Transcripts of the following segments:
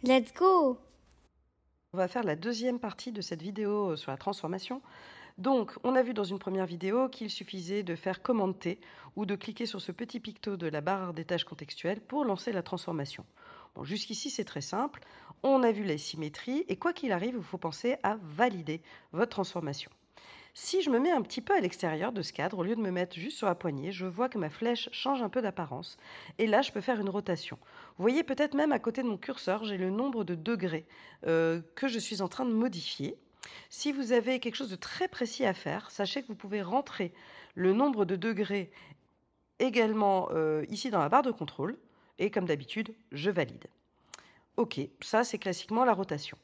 Let's go! On va faire la deuxième partie de cette vidéo sur la transformation. Donc, on a vu dans une première vidéo qu'il suffisait de faire commande T ou de cliquer sur ce petit picto de la barre des tâches contextuelles pour lancer la transformation. Bon, jusqu'ici, c'est très simple. On a vu la symétrie et quoi qu'il arrive, il faut penser à valider votre transformation. Si je me mets un petit peu à l'extérieur de ce cadre, au lieu de me mettre juste sur la poignée, je vois que ma flèche change un peu d'apparence. Et là, je peux faire une rotation. Vous voyez peut-être même à côté de mon curseur, j'ai le nombre de degrés que je suis en train de modifier. Si vous avez quelque chose de très précis à faire, sachez que vous pouvez rentrer le nombre de degrés également ici dans la barre de contrôle. Et comme d'habitude, je valide. Ok, ça c'est classiquement la rotation.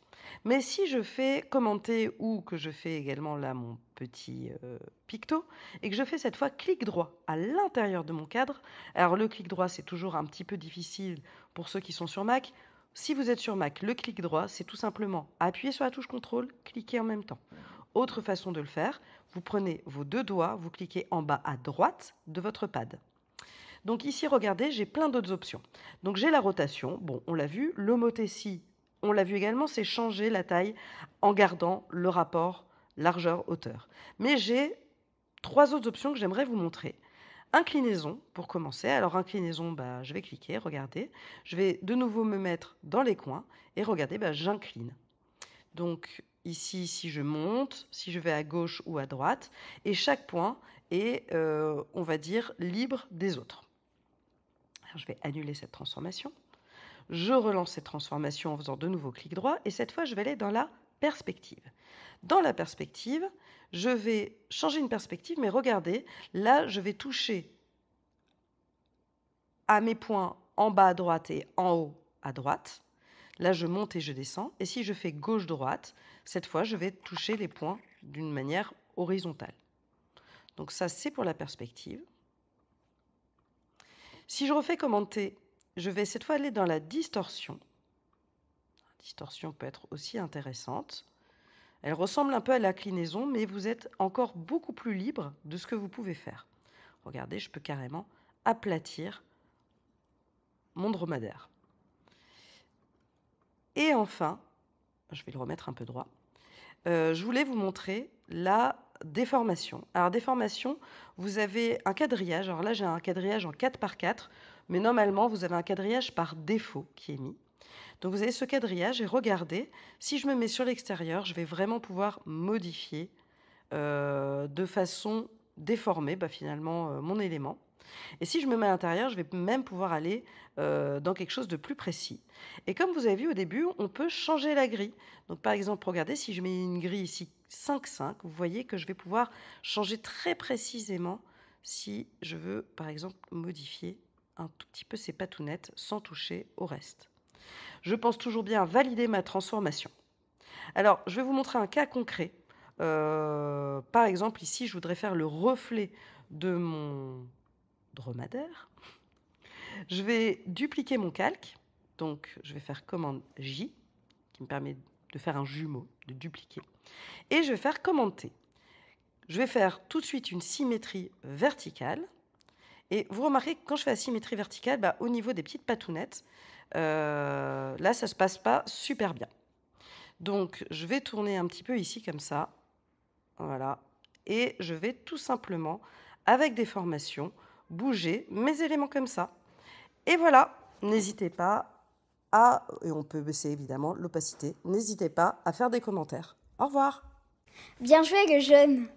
Mais si je fais commenter ou que je fais également là mon petit picto et que je fais cette fois clic droit à l'intérieur de mon cadre, alors le clic droit c'est toujours un petit peu difficile pour ceux qui sont sur Mac. Si vous êtes sur Mac, le clic droit c'est tout simplement appuyer sur la touche contrôle, cliquer en même temps. Autre façon de le faire, vous prenez vos deux doigts, vous cliquez en bas à droite de votre pad. Donc ici, regardez, j'ai plein d'autres options. Donc j'ai la rotation, bon, on l'a vu. L'homothétie, on l'a vu également, c'est changer la taille en gardant le rapport largeur-hauteur. Mais j'ai trois autres options que j'aimerais vous montrer. Inclinaison, pour commencer. Alors inclinaison, je vais cliquer, regardez. Je vais de nouveau me mettre dans les coins et regardez, j'incline. Donc ici, si je monte, si je vais à gauche ou à droite, et chaque point est, on va dire, libre des autres. Alors, je vais annuler cette transformation. Je relance cette transformation en faisant de nouveau clic droit et cette fois, je vais aller dans la perspective. Dans la perspective, je vais changer une perspective, mais regardez, là, je vais toucher à mes points en bas à droite et en haut à droite. Là, je monte et je descends. Et si je fais gauche-droite, cette fois, je vais toucher les points d'une manière horizontale. Donc ça, c'est pour la perspective. Si je refais commenter, je vais cette fois aller dans la distorsion. La distorsion peut être aussi intéressante. Elle ressemble un peu à l'inclinaison, mais vous êtes encore beaucoup plus libre de ce que vous pouvez faire. Regardez, je peux carrément aplatir mon dromadaire. Et enfin, je vais le remettre un peu droit, je voulais vous montrer la déformation. Alors déformation, vous avez un quadrillage. Alors là, j'ai un quadrillage en 4x4, mais normalement, vous avez un quadrillage par défaut qui est mis. Donc vous avez ce quadrillage et regardez, si je me mets sur l'extérieur, je vais vraiment pouvoir modifier de façon déformée finalement mon élément. Et si je me mets à l'intérieur, je vais même pouvoir aller dans quelque chose de plus précis. Et comme vous avez vu au début, on peut changer la grille. Donc par exemple, regardez, si je mets une grille ici 5,5, vous voyez que je vais pouvoir changer très précisément si je veux, par exemple, modifier un tout petit peu ces patounettes sans toucher au reste. Je pense toujours bien à valider ma transformation. Alors, je vais vous montrer un cas concret. Par exemple, ici, je voudrais faire le reflet de mon dromadaire. Je vais dupliquer mon calque. Donc, je vais faire commande J, qui me permet de faire un jumeau, de dupliquer. Et je vais faire commande T. Je vais faire tout de suite une symétrie verticale. Et vous remarquez que quand je fais la symétrie verticale, au niveau des petites patounettes, là, ça ne se passe pas super bien. Donc, je vais tourner un petit peu ici comme ça. Voilà. Et je vais tout simplement, avec des formations, bouger mes éléments comme ça. Et voilà, n'hésitez pas à, et on peut baisser évidemment l'opacité, n'hésitez pas à faire des commentaires. Au revoir. Bien joué le jeune!